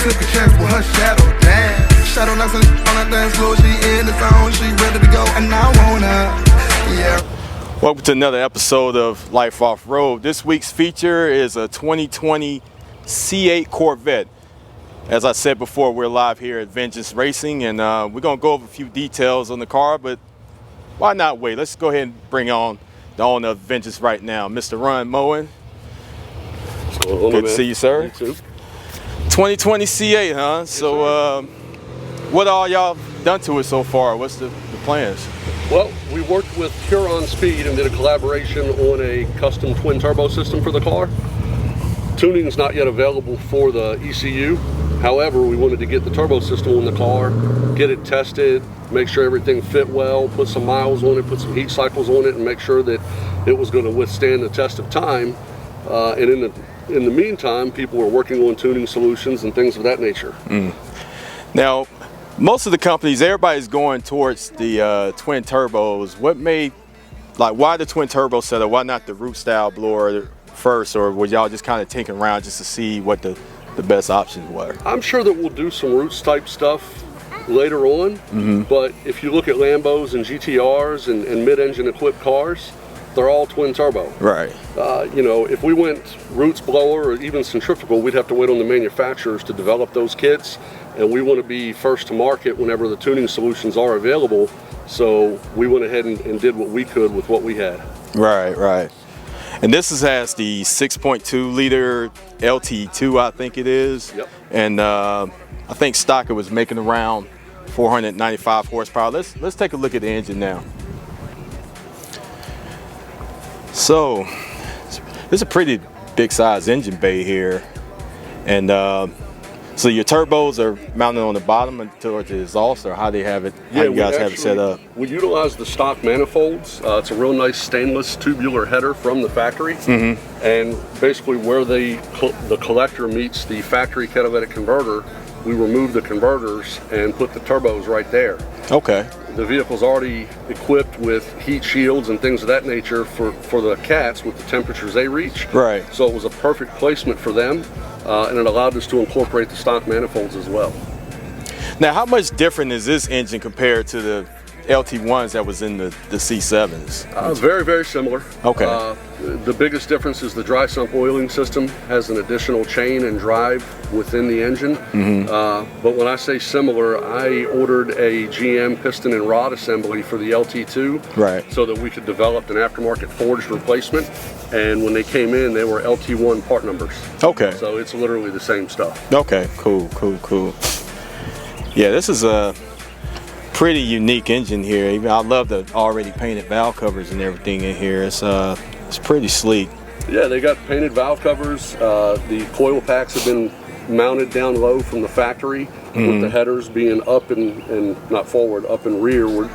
took a chance with her shadow. Damn. Shadow knocks on that dance floor. She in the zone. She ready to go, and I want her. Yeah. Welcome to another episode of Life Off-Road. This week's feature is a 2020 C8 Corvette. As I said before, we're live here at Vengeance Racing, and we're going to go over a few details on the car, but why not wait? Let's go ahead and bring on the owner of Vengeance right now, Mr. Ron Moen. Good to see you, sir. You too. 2020 C8, huh? Yes, so what all y'all done to it so far? What's the plans? Well, we worked with Huron Speed and did a collaboration on a custom twin turbo system for the car. Tuning is not yet available for the ECU. However, we wanted to get the turbo system on the car, get it tested, make sure everything fit well, put some miles on it, put some heat cycles on it, and make sure that it was going to withstand the test of time. And in the meantime, people were working on tuning solutions and things of that nature. Now, most of the companies, everybody's going towards the twin turbos. What made, why the twin turbo setup? Why not the root style blower first, or were y'all just kind of tinkering around just to see what the best options were? I'm sure that we'll do some roots type stuff later on, but if you look at Lambos and GTRs and mid-engine equipped cars, they're all twin turbo. Right. You know, if we went roots blower or even centrifugal, we'd have to wait on the manufacturers to develop those kits, and we want to be first to market whenever the tuning solutions are available. So we went ahead and did what we could with what we had. Right, right. And this has the 6.2 liter LT2, I think it is. Yep. And I think stock it was making around 495 horsepower. Let's take a look at the engine now. So it's a pretty big size engine bay here, and so your turbos are mounted on the bottom and towards the exhaust, or how do you have it? How you guys have it set up? We utilize the stock manifolds. It's a real nice stainless tubular header from the factory, and basically where the collector meets the factory catalytic converter, we remove the converters and put the turbos right there. Okay. The vehicle's already equipped with heat shields and things of that nature for the cats with the temperatures they reach. Right. So it was a perfect placement for them, and it allowed us to incorporate the stock manifolds as well. Now, how much different is this engine compared to the LT1s that was in the C7s? Very, very similar. Okay. The biggest difference is the dry sump oiling system has an additional chain and drive within the engine. But when I say similar, I ordered a GM piston and rod assembly for the LT2, right, so that we could develop an aftermarket forged replacement. And when they came in, they were LT1 part numbers. Okay. So it's literally the same stuff. Okay, cool, cool, cool. Yeah, this is a pretty unique engine here. Even I love the already painted valve covers and everything in here. It's pretty sleek. Yeah, they got painted valve covers. The coil packs have been mounted down low from the factory, with the headers being up and not forward, up and rearward.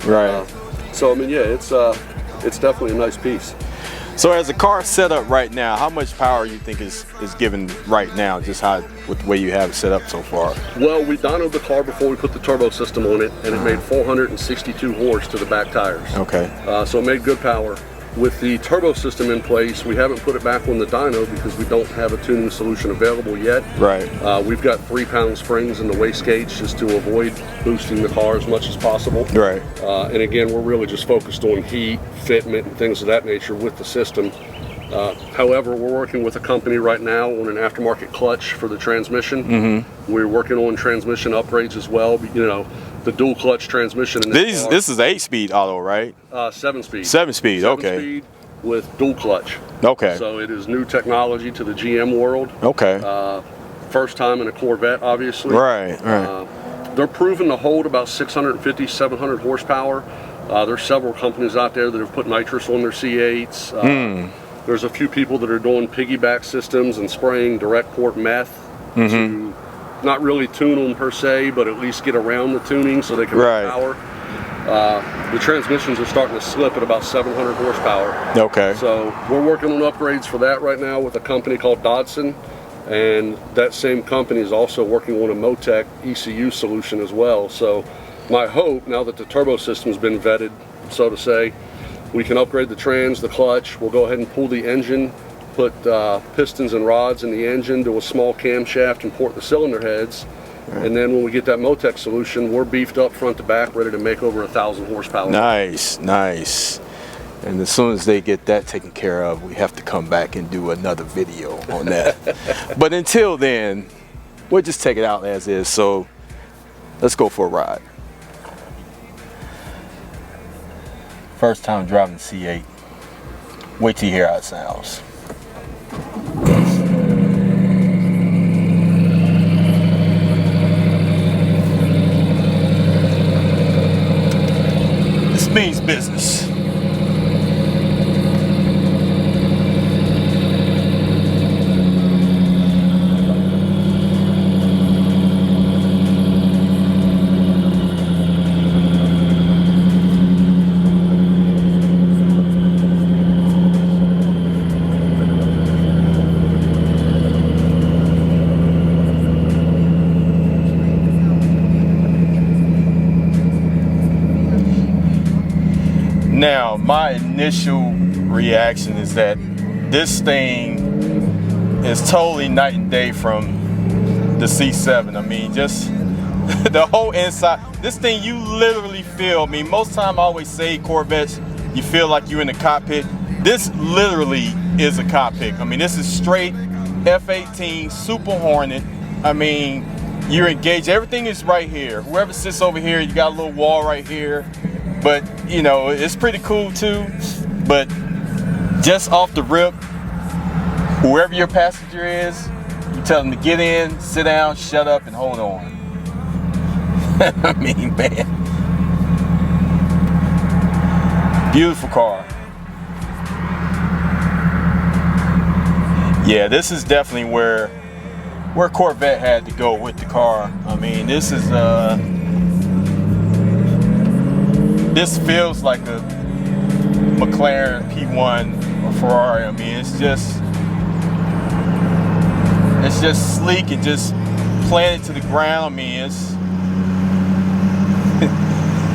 Right. So I mean, yeah, it's definitely a nice piece. So as the car set up right now, how much power you think is given right now, just with the way you have it set up so far? Well, we dynoed the car before we put the turbo system on it, and it made 462 horse to the back tires. Okay. So it made good power. With the turbo system in place, we haven't put it back on the dyno because we don't have a tuning solution available yet. Right. We've got 3-pound springs in the wastegate just to avoid boosting the car as much as possible. Right. And again, we're really just focused on heat, fitment, and things of that nature with the system. However, we're working with a company right now on an aftermarket clutch for the transmission. We're working on transmission upgrades as well. You know, the dual clutch transmission in this car. This is 8-speed auto, right? 7-speed. 7-speed, okay. 7-speed with dual clutch. Okay. So it is new technology to the GM world. Okay. First time in a Corvette, obviously. Right, right. They're proven to hold about 650, 700 horsepower. There's several companies out there that have put nitrous on their C8s. There's a few people that are doing piggyback systems and spraying direct port meth to not really tune them per se, but at least get around the tuning so they can make power. The transmissions are starting to slip at about 700 horsepower. Okay. So we're working on upgrades for that right now with a company called Dodson, and that same company is also working on a Motec ECU solution as well. So my hope, now that the turbo system's been vetted, so to say, we can upgrade the trans, the clutch. We'll go ahead and pull the engine put pistons and rods in the engine, do a small camshaft, and port the cylinder heads. And then when we get that Motec solution, we're beefed up front to back, ready to make over 1,000 horsepower. Nice, nice. And as soon as they get that taken care of, we have to come back and do another video on that. But until then, we'll just take it out as is. So let's go for a ride. First time driving the C8. Wait till you hear how it sounds. This means business. Now, my initial reaction is that this thing is totally night and day from the C7. I mean, just the whole inside. This thing, you literally feel, I mean, most time I always say Corvettes, you feel like you're in the cockpit. This literally is a cockpit. I mean, this is straight F-18 Super Hornet. I mean, you're engaged. Everything is right here. Whoever sits over here, you got a little wall right here. But, you know, it's pretty cool too. But just off the rip, whoever your passenger is, you tell them to get in, sit down, shut up, and hold on. I mean, man. Beautiful car. Yeah, this is definitely where Corvette had to go with the car. I mean, this is this feels like a McLaren P1 or Ferrari. I mean, it's just sleek and just planted to the ground. I mean,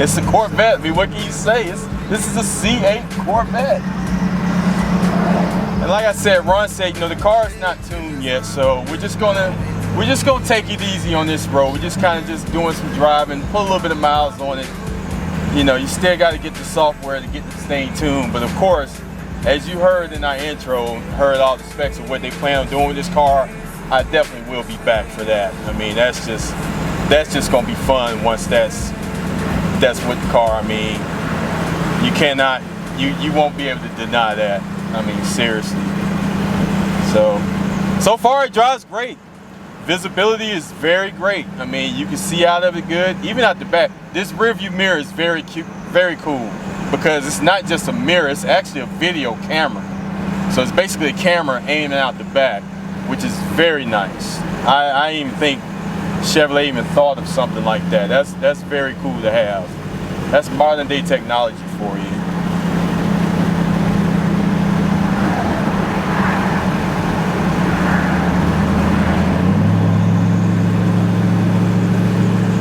it's a Corvette. I mean, what can you say? This is a C8 Corvette. And like I said, Ron said, you know, the car is not tuned yet, so we're just gonna take it easy on this road. We're just kind of just doing some driving, put a little bit of miles on it. You know, you still got to get the software to get this thing tuned. But of course, as you heard in our intro, heard all the specs of what they plan on doing with this car, I definitely will be back for that. I mean, that's just gonna be fun once that's with the car. I mean, you cannot, you won't be able to deny that. I mean, seriously. So far it drives great. Visibility is very great. I mean, you can see out of it good, even out the back. This rear view mirror is very cute, very cool, because it's not just a mirror, it's actually a video camera. So it's basically a camera aiming out the back, which is very nice. I didn't even think Chevrolet even thought of something like that. That's very cool to have. That's modern day technology for you.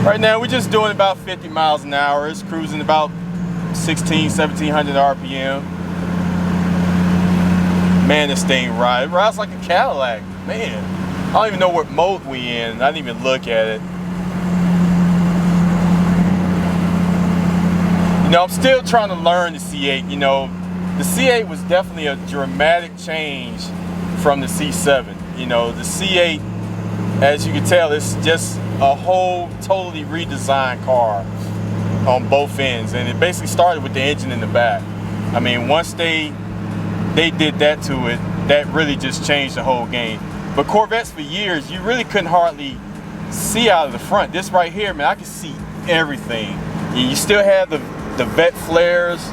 Right now we're just doing about 50 miles an hour. It's cruising about 1700 RPM. Man, this thing rides like a Cadillac. Man, I don't even know what mode we in. I didn't even look at it. You know, I'm still trying to learn the C8. You know, the C8 was definitely a dramatic change from the C7. You know, the C8, as you can tell, it's just a whole totally redesigned car on both ends, and it basically started with the engine in the back. I mean, once they did that to it, that really just changed the whole game. But Corvettes for years, you really couldn't hardly see out of the front. This right here, man, I can see everything. You still have the vet flares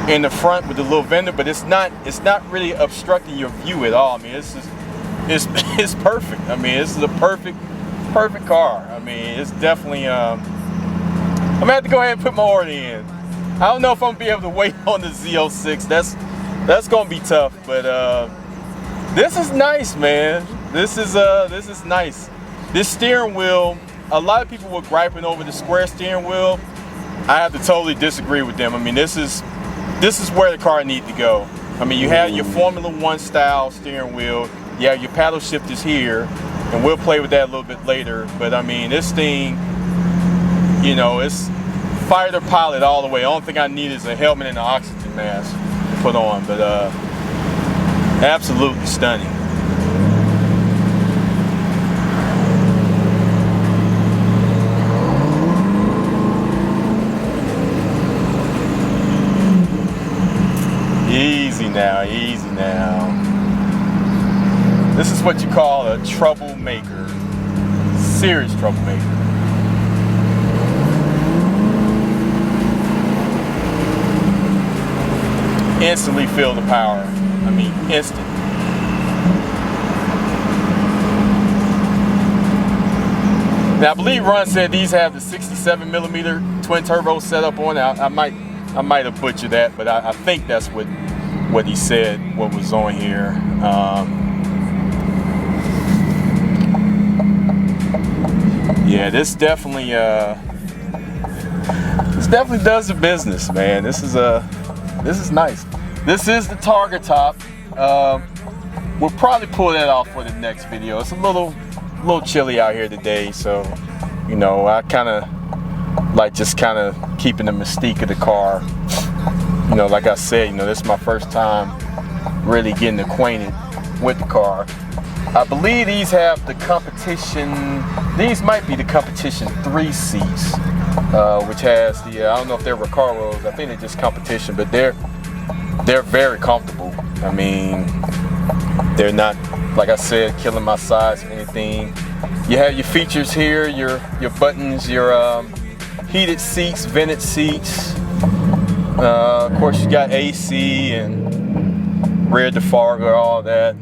in the front with the little fender, but it's not really obstructing your view at all. I mean, it's perfect. I mean, this is a perfect car. I mean, it's definitely, I'm gonna have to go ahead and put my order in. I don't know if I'm gonna be able to wait on the Z06. That's gonna be tough, but this is nice, man. This is nice. This steering wheel, a lot of people were griping over the square steering wheel. I have to totally disagree with them. I mean, this is where the car needs to go. I mean, you have your Formula One style steering wheel, you have your paddle shifters here, and we'll play with that a little bit later. But I mean, this thing, you know, it's fighter pilot all the way. The only thing I need is a helmet and an oxygen mask to put on, but absolutely stunning. Easy now, easy now. This is what you call a troublemaker. Serious troublemaker. Instantly feel the power. I mean, instant. Now I believe Ron said these have the 67mm twin turbo setup on it. I might have butchered that, but I think that's what he said, what was on here. Yeah, this definitely does the business, man. This is nice. This is the Targa top. We'll probably pull that off for the next video. It's a little chilly out here today, so you know, I kind of like just kind of keeping the mystique of the car. You know, like I said, you know, this is my first time really getting acquainted with the car. I believe these have the competition. These might be the competition 3 seats, which has the I don't know if they're Recaros. I think they're just competition, but they're very comfortable. I mean, they're not, like I said, killing my sides or anything. You have your features here, your buttons, your heated seats, vented seats. Of course, you got AC and rear defogger, all that.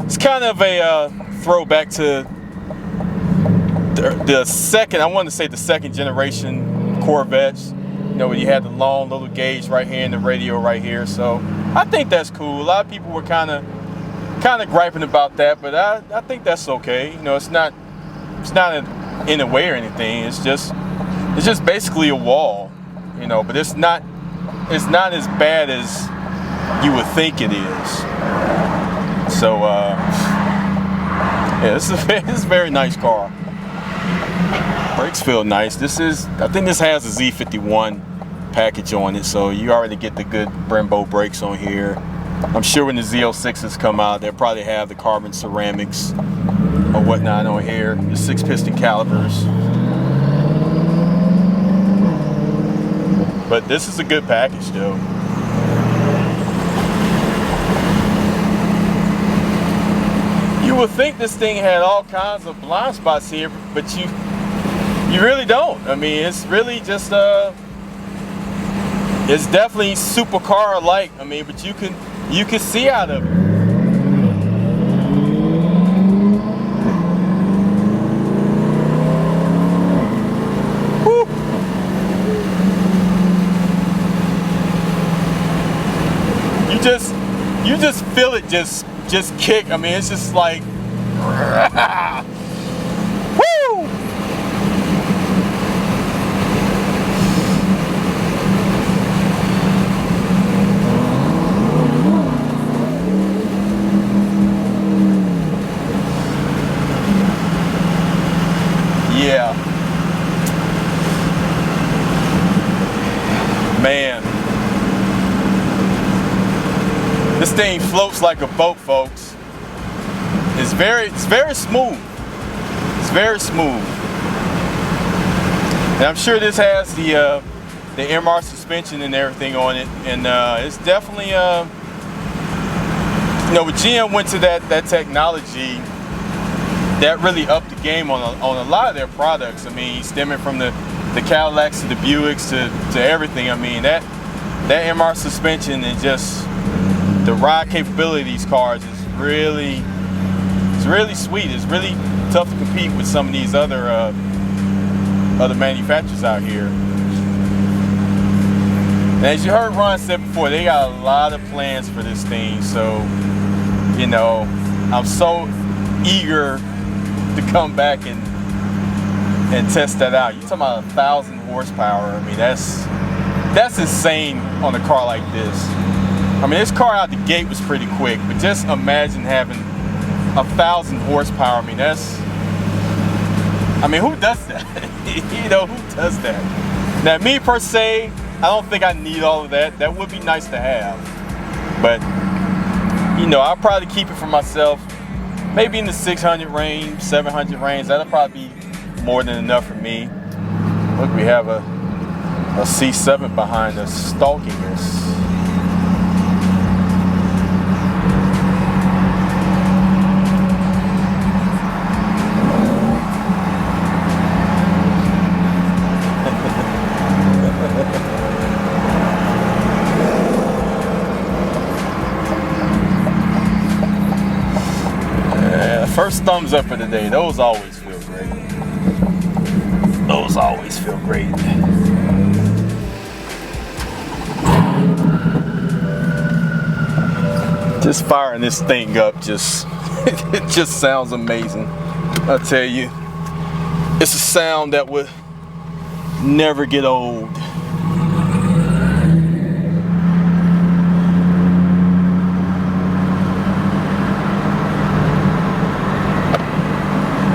It's kind of a throwback to the second, I want to say the second generation Corvettes. You know, where you had the long little gauge right here and the radio right here. So I think that's cool. A lot of people were kind of griping about that, but I think that's okay. You know, it's not in a way or anything. It's just basically a wall. You know, but it's not as bad as you would think it is. So yeah, this is a very nice car. Brakes feel nice. I think this has a Z51 package on it, so you already get the good Brembo brakes on here. I'm sure when the Z06s come out, they'll probably have the carbon ceramics or whatnot on here. The 6-piston calipers. But this is a good package, though. You would think this thing had all kinds of blind spots here, but you really don't. I mean, it's really just it's definitely supercar-like. I mean, but you can see out of it. Woo. You just feel it just kick. I mean, it's just like woo! Yeah. Man. This thing floats like a boat, folks. It's very smooth. It's very smooth. And I'm sure this has the MR suspension and everything on it. And it's definitely you know, when GM went to that technology, that really upped the game on a lot of their products. I mean, stemming from the Cadillacs to the Buicks to everything. I mean, that MR suspension and just the ride capability of these cars is really sweet. It's really tough to compete with some of these other manufacturers out here. And as you heard Ron said before, they got a lot of plans for this thing. So, you know, I'm so eager to come back and test that out. You're talking about 1,000 horsepower. I mean, that's insane on a car like this. I mean, this car out the gate was pretty quick, but just imagine having 1,000 horsepower. I mean, who does that? You know, who does that? Now, me per se, I don't think I need all of that. That would be nice to have. But, you know, I'll probably keep it for myself. Maybe in the 600 range, 700 range. That'll probably be more than enough for me. Look, we have a C7 behind us stalking us. First thumbs up for the day. Those always feel great. Those always feel great. Just firing this thing up just it just sounds amazing. I'll tell you, it's a sound that would never get old.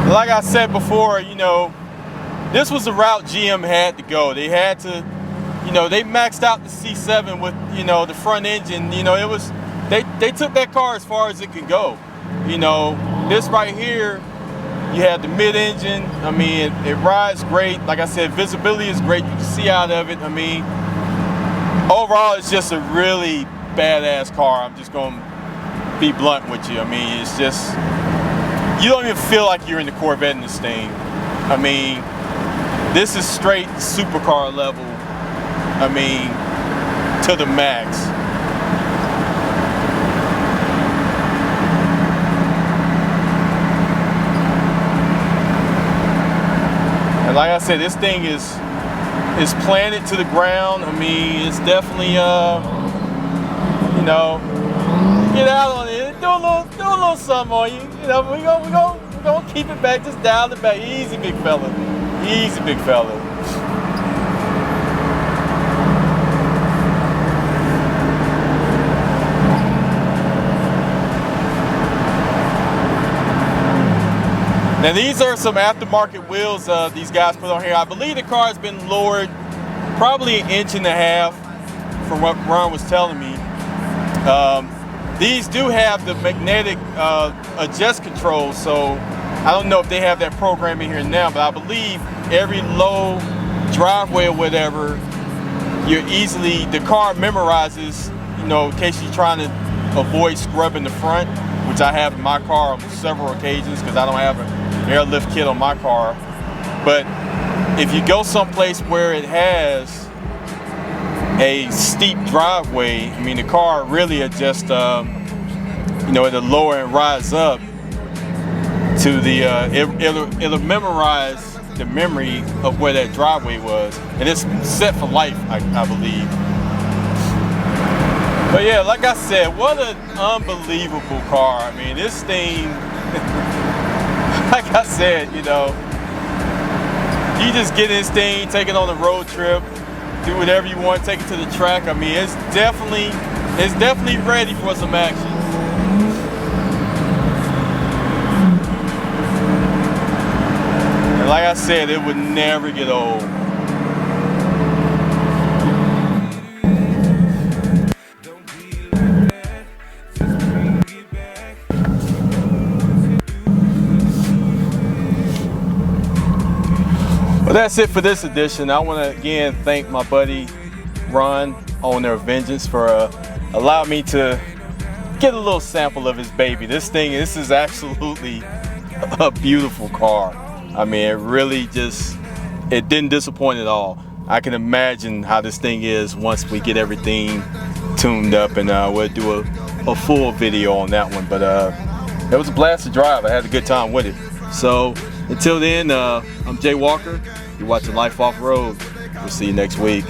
Like I said before, you know, this was the route GM had to go. They had to, you know, they maxed out the C7 with, you know, the front engine. You know, it was, they took that car as far as it could go. You know, this right here, you have the mid-engine. I mean, it rides great. Like I said, visibility is great. You can see out of it. I mean, overall, it's just a really badass car. I'm just going to be blunt with you. I mean, it's just, you don't even feel like you're in the Corvette in this thing. I mean, this is straight supercar level. I mean, to the max. And like I said, this thing is planted to the ground. I mean, it's definitely, you know, get out on it. Do a little something on you. You know, we're gonna keep it back, just dial it back. Easy, big fella. Easy, big fella. Now these are some aftermarket wheels these guys put on here. I believe the car has been lowered probably 1.5 inches from what Ron was telling me. These do have the magnetic adjust control, so I don't know if they have that program in here now, but I believe every low driveway or whatever, the car memorizes, you know, in case you're trying to avoid scrubbing the front, which I have in my car on several occasions because I don't have an airlift kit on my car. But if you go someplace where it has a steep driveway, I mean, the car really adjusts, you know, it'll lower and rise up to the, it'll memorize the memory of where that driveway was. And it's set for life, I believe. But yeah, like I said, what an unbelievable car. I mean, this thing, like I said, you know, you just get this thing, take it on a road trip, do whatever you want, take it to the track. I mean, it's definitely ready for some action. And like I said, it would never get old. Well, that's it for this edition. I want to again thank my buddy Ron, owner of Vengeance, for allowing me to get a little sample of his baby. This is absolutely a beautiful car. I mean, it really it didn't disappoint at all. I can imagine how this thing is once we get everything tuned up, and we'll do a full video on that one. But it was a blast to drive. I had a good time with it. So until then, I'm Jay Walker. You're watching Life Off Road. We'll see you next week.